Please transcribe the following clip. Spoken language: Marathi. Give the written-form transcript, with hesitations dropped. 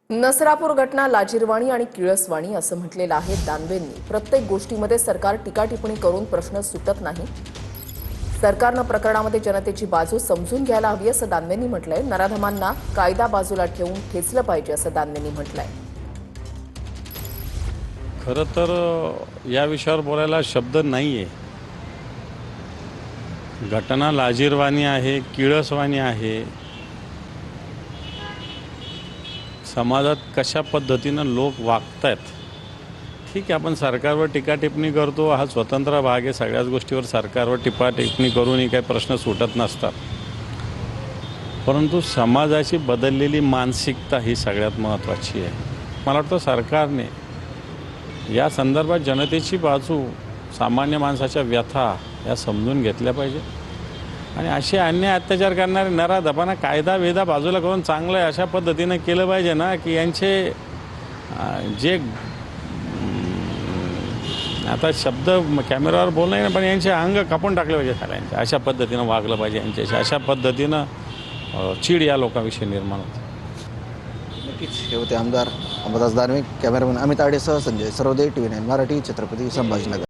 नसरापूर घटना लाजिरवाणी आणि किळसवाणी असं म्हटलेलं आहे दानवेंनी। प्रत्येक गोष्टीमध्ये सरकार टीका टिप्पणी करून प्रश्न सुटत नाही। सरकारनं प्रकरणामध्ये जनतेची बाजू समजून घ्यायला हवी असं दानवेंनी म्हटलंय। नराधमांना कायदा बाजूला ठेवून ठेचलं पाहिजे असं दानवेंनी म्हटलंय। खरं तर या विषयावर बोलायला शब्द नाहीये। घटना लाजिरवाणी आहे, किळसवाणी आहे। समाजात कशा पद्धतीनं लोक वागतायत, ठीक आहे, आपण सरकारवर टीका टिप्पणी करतो, हा स्वतंत्र भाग आहे। सगळ्याच गोष्टीवर सरकारवर टीका टिप्पणी करूनही काही प्रश्न सुटत नसतात। परंतु समाजाची बदललेली मानसिकता ही सगळ्यात महत्त्वाची आहे। मला वाटतं सरकारने या संदर्भात जनतेची बाजू, सामान्य माणसाच्या व्यथा या समजून घेतल्या पाहिजे आणि असे अन्याय अत्याचार करणारे नराधमांना कायदा बाजूला करून चांगलं अशा पद्धतीनं केलं पाहिजे ना की यांचे जे आता शब्द कॅमेऱ्यावर बोलणं नाही, पण यांचे अंग कापून टाकले पाहिजे सगळ्यांचे। अशा पद्धतीनं वागलं पाहिजे यांच्याशी। अशा पद्धतीनं चीड या लोकांविषयी निर्माण होते। नक्कीच हे होते आमदार अंबादास दानवे। कॅमेरामॅन अमित आडेसह संजय सर्वदे, TV9 मराठी, छत्रपती संभाजीनगर।